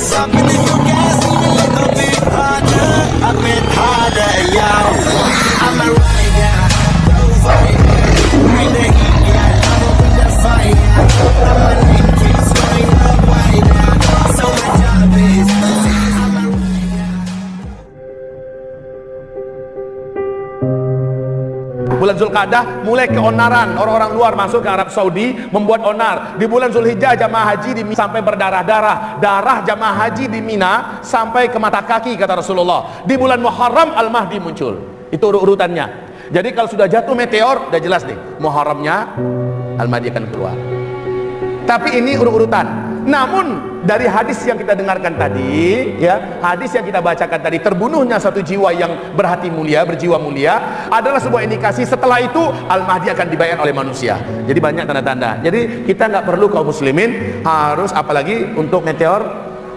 Something in your gas, even a little bit harder, a bit harder, yo. I'm a rider, provider, bring the heat, yeah, I'ma bring the fire. I'm a link, keeps going up wider. So my job is, I'm a rider. Bulan Zulqa'dah mulai keonaran, orang-orang luar masuk ke Arab Saudi membuat onar. Di bulan Zulhijjah jamaah haji di Mina sampai berdarah-darah, darah jamaah haji di Mina sampai ke mata kaki kata Rasulullah. Di bulan Muharram Al-Mahdi muncul. Itu urutannya. Jadi kalau sudah jatuh meteor, udah jelas nih, Muharramnya Al-Mahdi akan keluar. Tapi ini urutan. Namun dari hadis yang kita dengarkan tadi, ya, hadis yang kita bacakan tadi, terbunuhnya satu jiwa yang berhati mulia, berjiwa mulia, adalah sebuah indikasi setelah itu Al-Mahdi akan dibayar oleh manusia. Jadi banyak tanda-tanda. Jadi kita nggak perlu kaum muslimin harus, apalagi untuk meteor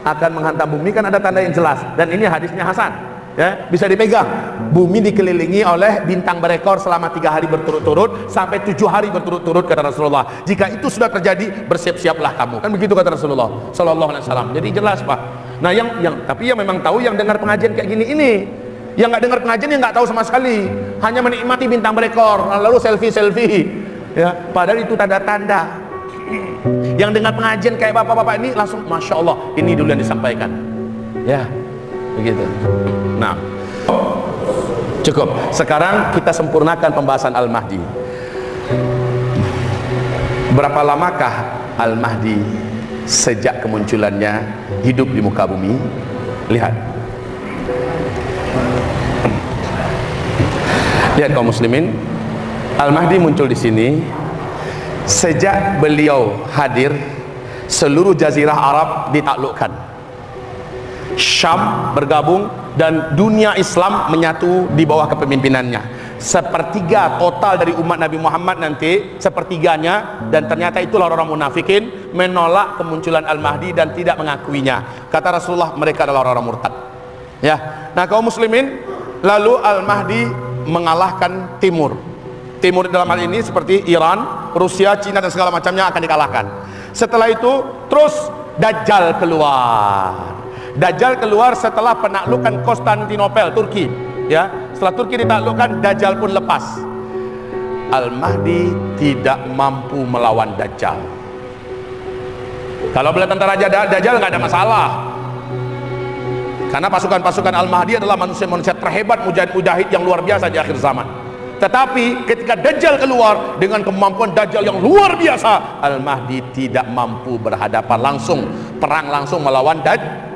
akan menghantam bumi, kan ada tanda yang jelas. Dan ini hadisnya hasan. Ya, bisa dipegang. Bumi dikelilingi oleh bintang berekor selama 3 hari berturut-turut sampai 7 hari berturut-turut kata Rasulullah. Jika itu sudah terjadi, bersiap-siaplah kamu. Kan begitu kata Rasulullah sallallahu alaihi wasallam. Jadi jelas, Pak. Nah, tapi yang memang tahu yang dengar pengajian kayak gini ini. Yang nggak dengar pengajian yang nggak tahu sama sekali. Hanya menikmati bintang berekor, lalu selfie-selfie. Ya, padahal itu tanda-tanda. Yang dengar pengajian kayak bapak-bapak ini langsung Masya Allah, ini dulu yang disampaikan. Ya, begitu. Nah, cukup. Sekarang kita sempurnakan pembahasan Al-Mahdi. Berapa lamakah Al-Mahdi sejak kemunculannya hidup di muka bumi? Lihat. Lihat kaum muslimin, Al-Mahdi muncul di sini sejak beliau hadir, seluruh jazirah Arab ditaklukkan. Syam bergabung dan dunia Islam menyatu di bawah kepemimpinannya. Sepertiga total dari umat Nabi Muhammad nanti, sepertiganya, dan ternyata itulah orang munafikin menolak kemunculan Al-Mahdi dan tidak mengakuinya. Kata Rasulullah, mereka adalah orang murtad. Ya. Nah, kaum muslimin, lalu Al-Mahdi mengalahkan Timur. Timur dalam hal ini seperti Iran, Rusia, Cina dan segala macamnya akan dikalahkan. Setelah itu terus Dajjal keluar. Dajjal keluar setelah penaklukan Konstantinopel, Turki. Ya, setelah Turki ditaklukkan, Dajjal pun lepas. Al-Mahdi tidak mampu melawan Dajjal. Kalau melihat tentara Dajjal nggak ada masalah, karena pasukan-pasukan Al-Mahdi adalah manusia-manusia terhebat, mujahid-mujahid yang luar biasa di akhir zaman. Tetapi ketika Dajjal keluar dengan kemampuan Dajjal yang luar biasa, Al-Mahdi tidak mampu berhadapan langsung, perang langsung melawan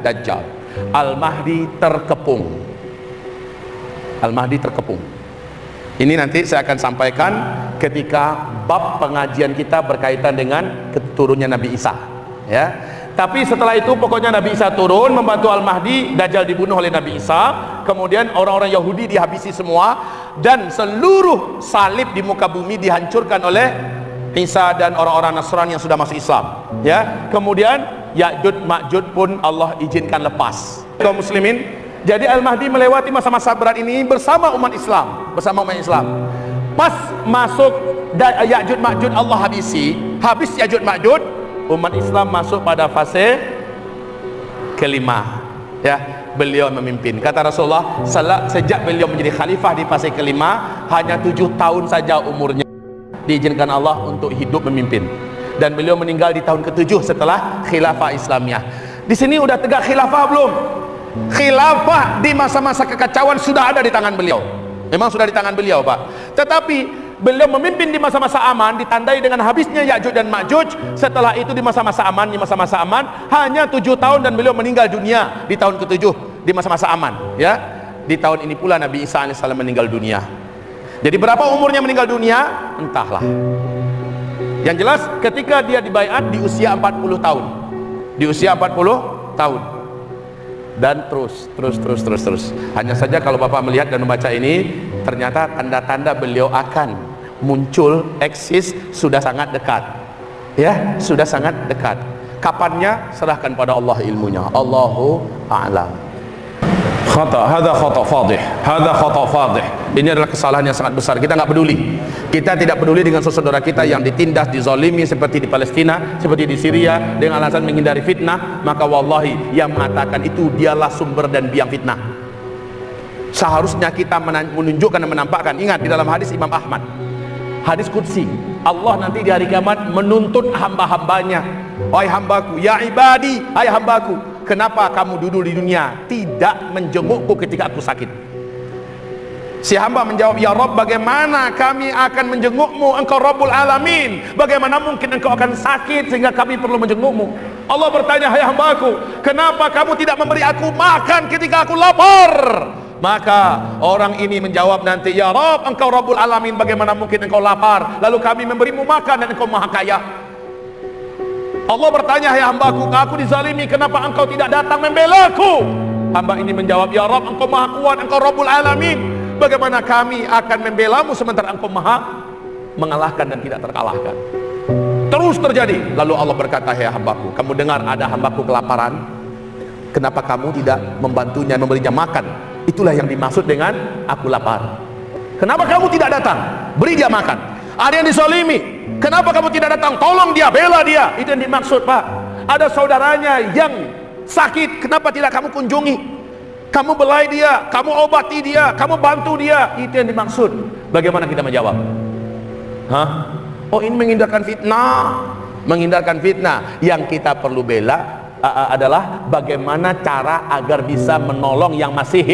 Dajjal. Al-Mahdi terkepung. Al-Mahdi terkepung. Ini nanti saya akan sampaikan ketika bab pengajian kita berkaitan dengan keturunnya Nabi Isa. Ya. Tapi setelah itu pokoknya Nabi Isa turun membantu Al-Mahdi, Dajjal dibunuh oleh Nabi Isa, kemudian orang-orang Yahudi dihabisi semua, dan seluruh salib di muka bumi dihancurkan oleh Isa dan orang-orang Nasrani yang sudah masuk Islam. Ya, kemudian Ya'jud Ma'jud pun Allah izinkan lepas. Kaum muslimin, jadi Al-Mahdi melewati masa-masa berat ini bersama umat Islam, Pas masuk Ya'jud Ma'jud Allah habis Ya'jud Ma'jud, umat Islam masuk pada fase kelima. Ya, beliau memimpin. Kata Rasulullah, sejak beliau menjadi khalifah di fase kelima, hanya 7 tahun saja umurnya, diizinkan Allah untuk hidup memimpin. Dan beliau meninggal di tahun ke-7 setelah khilafah Islamiyah. Di sini udah tegak khilafah belum? Khilafah di masa-masa kekacauan sudah ada di tangan beliau. Memang sudah di tangan beliau, Pak. Tetapi beliau memimpin di masa-masa aman, ditandai dengan habisnya Ya'juj dan Ma'juj. Setelah itu di masa-masa aman, hanya 7 tahun dan beliau meninggal dunia di tahun ke-7 di masa-masa aman. Ya, di tahun ini pula Nabi Isa AS meninggal dunia. Jadi berapa umurnya meninggal dunia? Entahlah. Yang jelas ketika dia dibaiat di usia 40 tahun. Di usia 40 tahun. Dan terus. Hanya saja kalau Bapak melihat dan membaca ini, ternyata tanda-tanda beliau akan muncul, eksis, sudah sangat dekat. Ya, sudah sangat dekat. Kapannya serahkan pada Allah ilmunya. Allahu a'lam. Hadza khata' fadih. Hadza khata' fadih. Ini adalah kesalahan yang sangat besar. Kita nggak peduli. Kita tidak peduli dengan saudara kita yang ditindas, dizalimi seperti di Palestina, seperti di Syria dengan alasan menghindari fitnah. Maka wallahi yang mengatakan itu dialah sumber dan biang fitnah. Seharusnya kita menunjukkan dan menampakkan. Ingat di dalam hadis Imam Ahmad, hadis qudsi, Allah nanti di hari kiamat menuntut hamba-hambanya, wahai hambaku, ya ibadi, hai hambaku, kenapa kamu duduk di dunia tidak menjengukku ketika aku sakit? Si hamba menjawab, ya Rabb, bagaimana kami akan menjengukmu, engkau Rabbul Alamin, bagaimana mungkin engkau akan sakit sehingga kami perlu menjengukmu? Allah bertanya, hai hambaku, kenapa kamu tidak memberi aku makan ketika aku lapar? Maka orang ini menjawab nanti, ya Rabb, engkau Rabbul Alamin, bagaimana mungkin engkau lapar lalu kami memberimu makan dan engkau maha kaya? Allah bertanya, hai hambaku, aku dizalimi, kenapa engkau tidak datang membelaku? Hamba ini menjawab, ya Rabb, engkau maha kuat, engkau Rabbul Alamin, bagaimana kami akan membelamu sementara engkau maha mengalahkan dan tidak terkalahkan? Terus terjadi. Lalu Allah berkata, hai hambaku, kamu dengar ada hambaku kelaparan, kenapa kamu tidak membantunya, memberinya makan? Itulah yang dimaksud dengan aku lapar. Kenapa kamu tidak datang, beri dia makan? Ada yang disolimi, kenapa kamu tidak datang, tolong dia, bela dia? Itu yang dimaksud, Pak. Ada saudaranya yang sakit, kenapa tidak kamu kunjungi, kamu belai dia, kamu obati dia, kamu bantu dia? Itu yang dimaksud. Bagaimana kita menjawab? Oh, ini menghindarkan fitnah. Menghindarkan fitnah. Yang kita perlu bela adalah bagaimana cara agar bisa menolong yang masih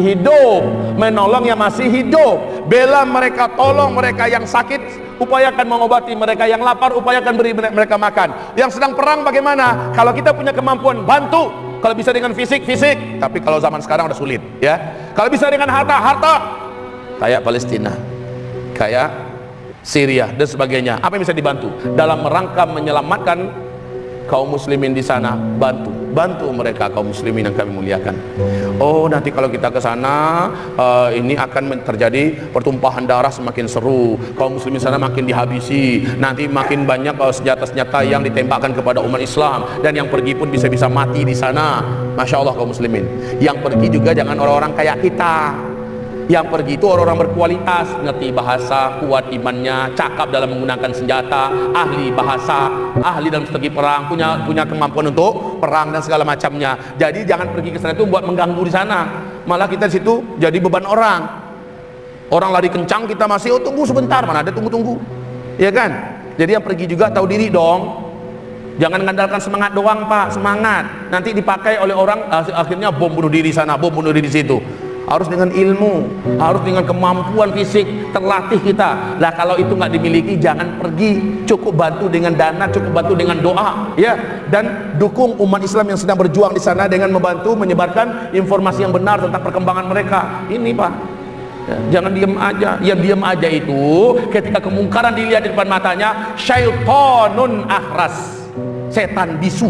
hidup, menolong yang masih hidup. Bela mereka, tolong mereka yang sakit, upayakan mengobati mereka yang lapar, upayakan beri mereka makan. Yang sedang perang bagaimana? Kalau kita punya kemampuan, bantu. Kalau bisa dengan fisik, tapi kalau zaman sekarang udah sulit, ya. Kalau bisa dengan harta, kayak Palestina, kayak Syria dan sebagainya. Apa yang bisa dibantu dalam rangka menyelamatkan kaum muslimin di sana? Bantu mereka, kaum muslimin yang kami muliakan. Oh, nanti kalau kita ke sana ini akan terjadi pertumpahan darah semakin seru, kaum muslimin sana makin dihabisi, nanti makin banyak senjata-senjata yang ditembakkan kepada umat Islam, dan yang pergi pun bisa-bisa mati di sana. Masya Allah kaum muslimin. Yang pergi juga jangan orang-orang kayak kita. Yang pergi itu orang-orang berkualitas, ngerti bahasa, kuat imannya, cakap dalam menggunakan senjata, ahli bahasa, ahli dalam strategi perang, punya kemampuan untuk perang dan segala macamnya. Jadi jangan pergi ke sana itu buat mengganggu di sana. Malah kita di situ jadi beban orang. Orang lari kencang, kita masih tunggu sebentar, mana ada tunggu-tunggu. Ya kan? Jadi yang pergi juga tahu diri dong. Jangan mengandalkan semangat doang, Pak, semangat. Nanti dipakai oleh orang akhirnya bom bunuh diri sana, bom bunuh diri situ. Harus dengan ilmu, harus dengan kemampuan fisik, terlatih kita. Lah kalau itu nggak dimiliki, jangan pergi. Cukup bantu dengan dana, cukup bantu dengan doa, ya. Dan dukung umat Islam yang sedang berjuang di sana dengan membantu menyebarkan informasi yang benar tentang perkembangan mereka. Ini, Pak. Ya, jangan diam aja. Yang diam aja itu ketika kemungkaran dilihat di depan matanya, syaitonun akhras, setan bisu.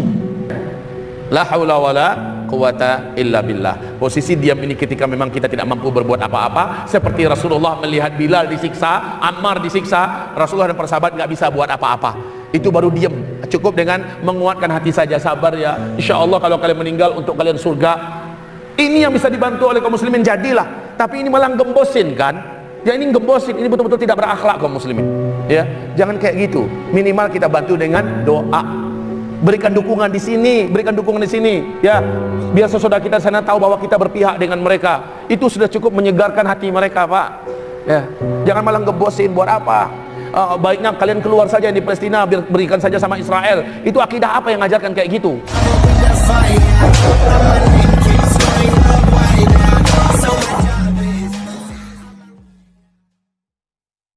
La haula wala quwata illa billah. Posisi diam ini ketika memang kita tidak mampu berbuat apa-apa, seperti Rasulullah melihat Bilal disiksa, Ammar disiksa, Rasulullah dan para sahabat nggak bisa buat apa-apa. Itu baru diam. Cukup dengan menguatkan hati saja, sabar ya. Insya Allah kalau kalian meninggal untuk kalian surga. Ini yang bisa dibantu oleh kaum muslimin, jadilah. Tapi ini malah gembosin kan? Ya ini gembosin, ini betul-betul tidak berakhlak kaum muslimin. Ya, jangan kayak gitu. Minimal kita bantu dengan doa. Berikan dukungan di sini, berikan dukungan di sini, ya. Biar saudara kita sana tahu bahwa kita berpihak dengan mereka. Itu sudah cukup menyegarkan hati mereka, Pak. Ya, jangan malah ngebosin buat apa? Baiknya kalian keluar saja di Palestina, berikan saja sama Israel. Itu akidah apa yang ngajarkan kayak gitu?